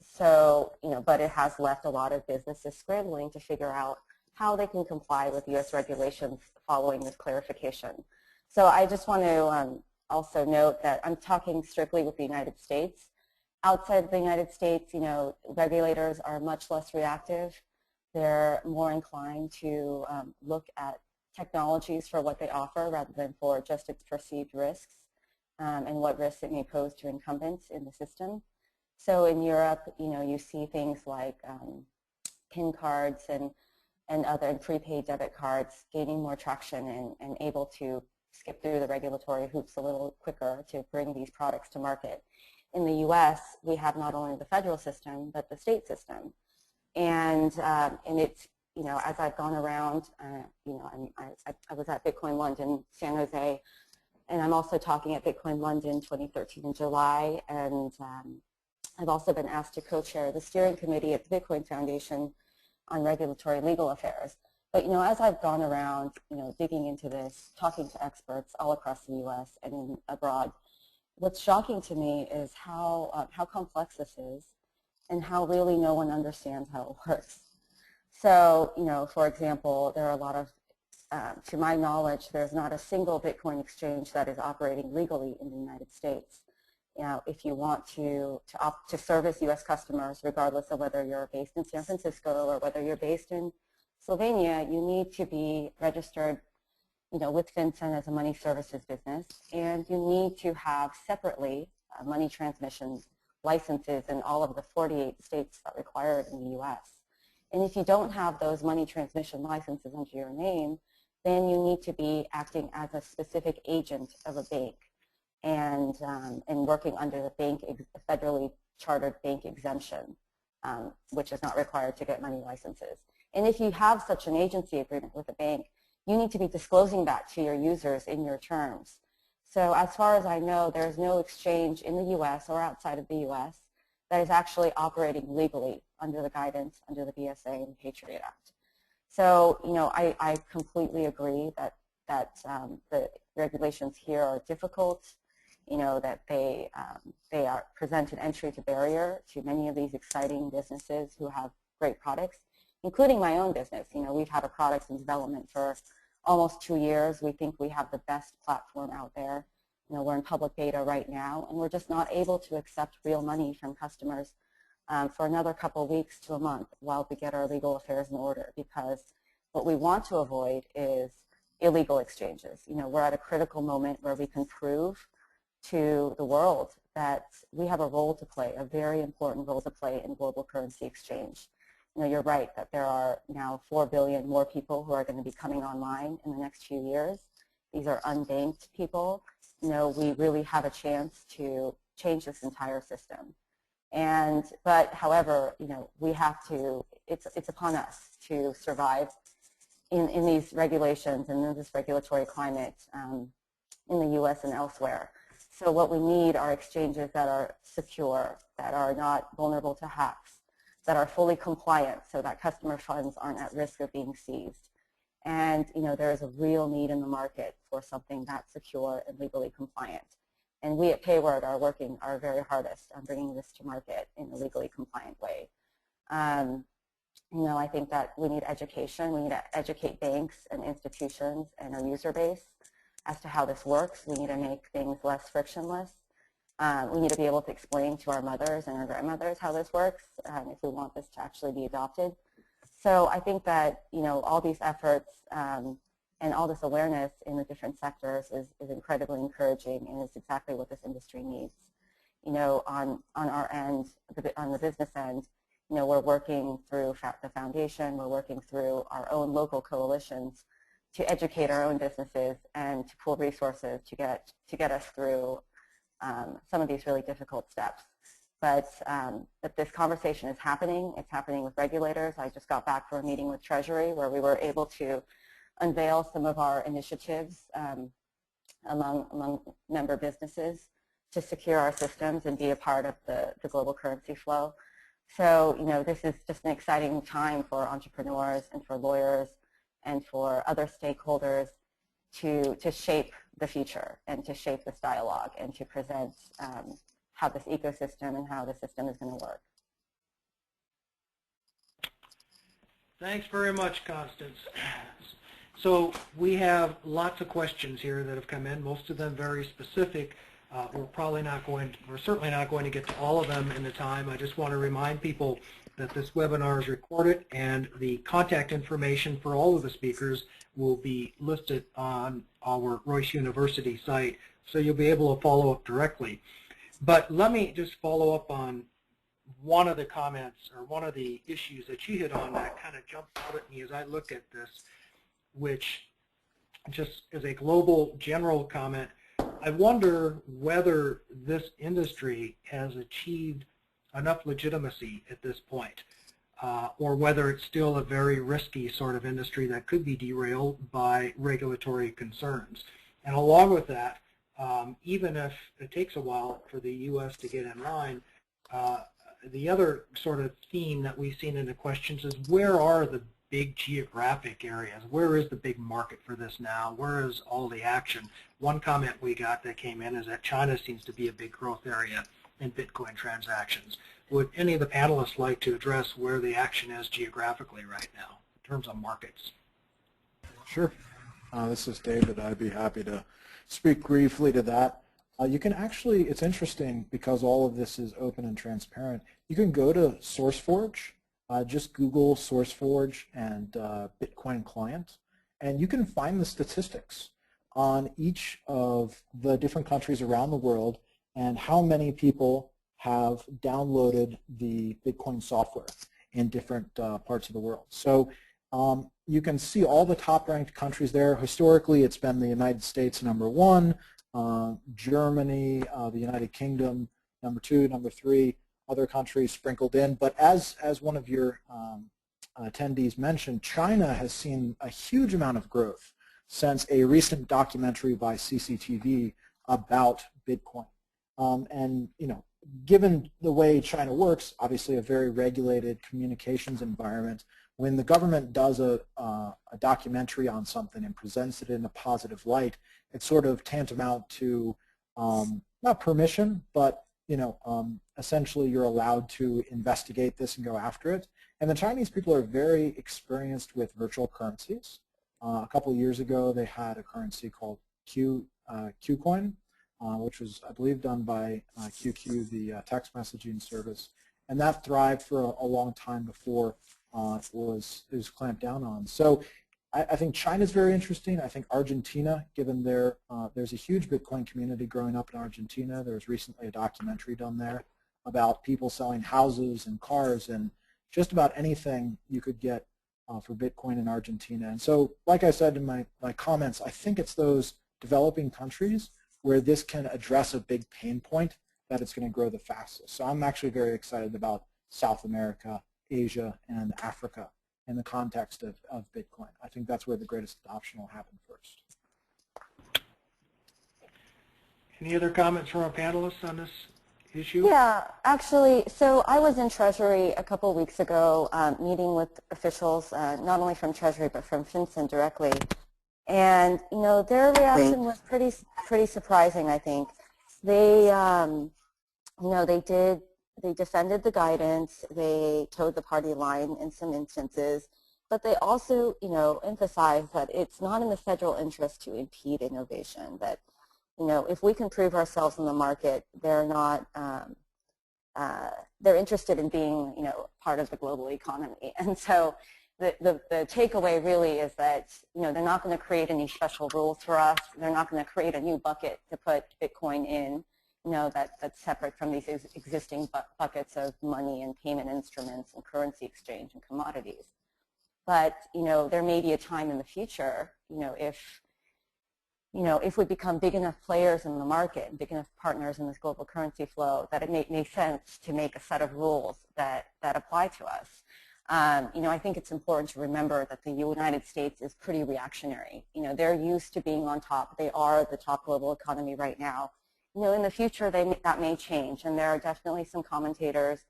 So, you know, but it has left a lot of businesses scrambling to figure out how they can comply with U.S. regulations following this clarification. So I just want to also note that I'm talking strictly with the United States. Outside of the United States, you know, regulators are much less reactive. They're more inclined to look at technologies for what they offer rather than for just its perceived risks and what risks it may pose to incumbents in the system. So in Europe, you know, you see things like PIN cards and and other prepaid debit cards gaining more traction and able to skip through the regulatory hoops a little quicker to bring these products to market. In the U.S., we have not only the federal system, but the state system. And it's, you know, as I've gone around, you know, I was at BitCoin London, San Jose, and I'm also talking at BitCoin London 2013 in July, and I've also been asked to co-chair the steering committee at the Bitcoin Foundation on regulatory legal affairs. But, you know, as I've gone around, you know, digging into this, talking to experts all across the U.S. and abroad, what's shocking to me is how complex this is and how really no one understands how it works. So, you know, for example, there are a lot of, to my knowledge, there's not a single Bitcoin exchange that is operating legally in the United States. You know, if you want to service U.S. customers, regardless of whether you're based in San Francisco or whether you're based in Slovenia, you need to be registered, you know, with FinCEN as a money services business, and you need to have separately money transmission licenses in all of the 48 states that are required in the U.S. And if you don't have those money transmission licenses under your name, then you need to be acting as a specific agent of a bank and working under the bank, federally chartered bank exemption, which is not required to get money licenses. And if you have such an agency agreement with a bank, you need to be disclosing that to your users in your terms. So as far as I know, there's no exchange in the U.S. or outside of the U.S. that is actually operating legally under the guidance, under the BSA and the Patriot Act. So, you know, I completely agree that the regulations here are difficult, you know, that they present an entry to barrier to many of these exciting businesses who have great products, including my own business. You know, we've had a product in development for almost 2 years. We think we have the best platform out there. You know, we're in public beta right now, and we're just not able to accept real money from customers for another couple of weeks to a month while we get our legal affairs in order, because what we want to avoid is illegal exchanges. You know, we're at a critical moment where we can prove to the world that we have a role to play, a very important role to play in global currency exchange. You know, you're right that there are now 4 billion more people who are going to be coming online in the next few years. These are unbanked people. You know, we really have a chance to change this entire system. But however, you know, we have to, it's upon us to survive in these regulations and in this regulatory climate in the U.S. and elsewhere. So what we need are exchanges that are secure, that are not vulnerable to hacks, that are fully compliant so that customer funds aren't at risk of being seized. And, you know, there is a real need in the market for something that's secure and legally compliant. And we at Payword are working our very hardest on bringing this to market in a legally compliant way. You know, I think that we need education. We need to educate banks and institutions and our user base as to how this works. We need to make things less frictionless. We need to be able to explain to our mothers and our grandmothers how this works if we want this to actually be adopted. So I think that, you know, all these efforts and all this awareness in the different sectors is incredibly encouraging, and is exactly what this industry needs. You know, on our end, on the business end, you know, we're working through the foundation, we're working through our own local coalitions to educate our own businesses and to pool resources to get us through some of these really difficult steps. But this conversation is happening. It's happening with regulators. I just got back from a meeting with Treasury where we were able to unveil some of our initiatives among member businesses to secure our systems and be a part of the global currency flow. So, you know, this is just an exciting time for entrepreneurs and for lawyers and for other stakeholders to shape the future and to shape this dialogue and to present how this ecosystem and how the system is going to work. Thanks very much, Constance. So we have lots of questions here that have come in, most of them very specific. We're certainly not going to get to all of them in the time. I just want to remind people that this webinar is recorded, and the contact information for all of the speakers will be listed on our Royce University site, so you'll be able to follow up directly. But let me just follow up on one of the comments or one of the issues that you hit on that kind of jumped out at me as I look at this, which just as a global general comment, I wonder whether this industry has achieved enough legitimacy at this point, or whether it's still a very risky sort of industry that could be derailed by regulatory concerns. And along with that, even if it takes a while for the U.S. to get in line, the other sort of theme that we've seen in the questions is where are the big geographic areas? Where is the big market for this now? Where is all the action? One comment we got that came in is that China seems to be a big growth area in Bitcoin transactions. Would any of the panelists like to address where the action is geographically right now in terms of markets? Sure. This is David. I'd be happy to speak briefly to that. You can actually, it's interesting because all of this is open and transparent. You can go to SourceForge, just Google SourceForge and Bitcoin client, and you can find the statistics on each of the different countries around the world and how many people have downloaded the Bitcoin software in different parts of the world. So you can see all the top-ranked countries there. Historically, it's been the United States #1, Germany, the United Kingdom #2, #3, other countries sprinkled in. But as one of your attendees mentioned, China has seen a huge amount of growth since a recent documentary by CCTV about Bitcoin. And you know, given the way China works, obviously a very regulated communications environment, when the government does a documentary on something and presents it in a positive light, it's sort of tantamount to not permission, but you know, essentially you're allowed to investigate this and go after it. And the Chinese people are very experienced with virtual currencies. A couple of years ago, they had a currency called Qcoin, which was, I believe, done by QQ, the text messaging service. And that thrived for a long time before it was clamped down on. So I think China's very interesting. I think Argentina, given there's a huge Bitcoin community growing up in Argentina. There was recently a documentary done there about people selling houses and cars and just about anything you could get for Bitcoin in Argentina. And so, like I said in my comments, I think it's those developing countries where this can address a big pain point that it's going to grow the fastest. So I'm actually very excited about South America, Asia, and Africa in the context of Bitcoin. I think that's where the greatest adoption will happen first. Any other comments from our panelists on this issue? Yeah, actually, so I was in Treasury a couple of weeks ago meeting with officials, not only from Treasury but from FinCEN directly. And you know, their reaction was pretty surprising, I think. They, you know, they defended the guidance, they towed the party line in some instances, but they also, you know, emphasized that it's not in the federal interest to impede innovation, that, you know, if we can prove ourselves in the market, they're not, they're interested in being, you know, part of the global economy. And so the takeaway really is that, you know, they're not going to create any special rules for us. They're not going to create a new bucket to put Bitcoin in, you know, that's separate from these existing buckets of money and payment instruments and currency exchange and commodities. But, you know, there may be a time in the future, you know, if we become big enough players in the market and big enough partners in this global currency flow, that it may make sense to make a set of rules that apply to us. You know, I think it's important to remember that the United States is pretty reactionary. You know, they're used to being on top. They are the top global economy right now. You know, in the future, that may change, and there are definitely some commentators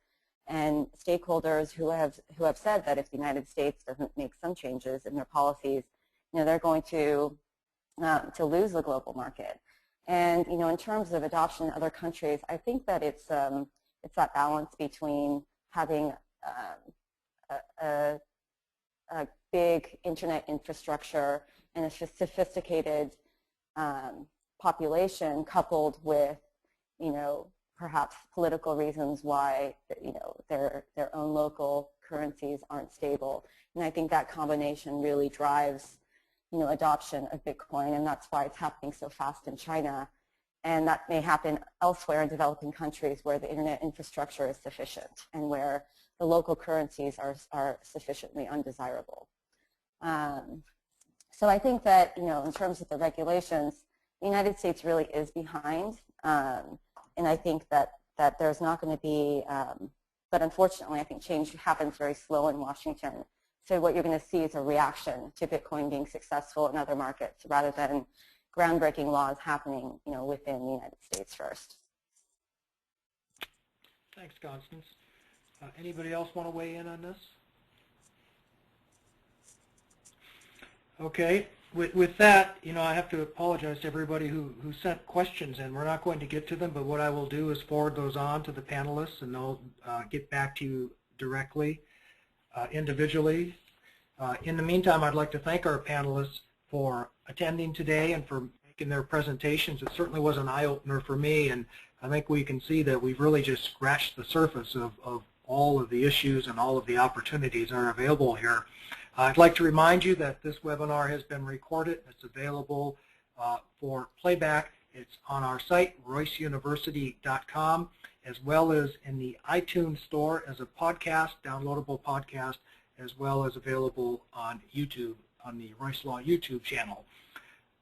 and stakeholders who have said that if the United States doesn't make some changes in their policies, you know, they're going to lose the global market. And you know, in terms of adoption in other countries, I think that it's that balance between having a big internet infrastructure and a sophisticated population, coupled with, you know, perhaps political reasons why, you know, their own local currencies aren't stable. And I think that combination really drives, you know, adoption of Bitcoin, and that's why it's happening so fast in China. And that may happen elsewhere in developing countries where the internet infrastructure is sufficient and where the local currencies are sufficiently undesirable. So I think that, in terms of the regulations, the United States really is behind. And I think that there's not going to be, but unfortunately, I think change happens very slow in Washington. So what you're going to see is a reaction to Bitcoin being successful in other markets rather than groundbreaking laws happening, within the United States first. Thanks, Constance. Anybody else want to weigh in on this? Okay. With that, I have to apologize to everybody who sent questions in. We're not going to get to them, but what I will do is forward those on to the panelists, and they'll get back to you directly, individually. In the meantime, I'd like to thank our panelists for attending today and for making their presentations. It certainly was an eye-opener for me, and I think we can see that we've really just scratched the surface of all of the issues and all of the opportunities that are available here. I'd like to remind you that this webinar has been recorded. It's available for playback. It's on our site, royceuniversity.com, as well as in the iTunes store as a podcast, downloadable podcast, as well as available on YouTube, on the Royce Law YouTube channel.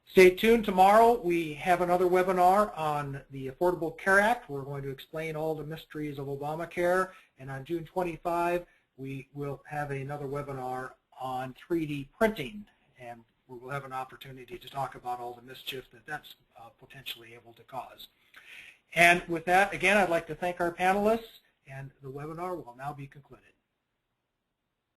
Stay tuned. Tomorrow we have another webinar on the Affordable Care Act. We're going to explain all the mysteries of Obamacare. And on June 25, we will have another webinar on 3D printing, and we will have an opportunity to talk about all the mischief that that's potentially able to cause. And with that, again, I'd like to thank our panelists, and the webinar will now be concluded.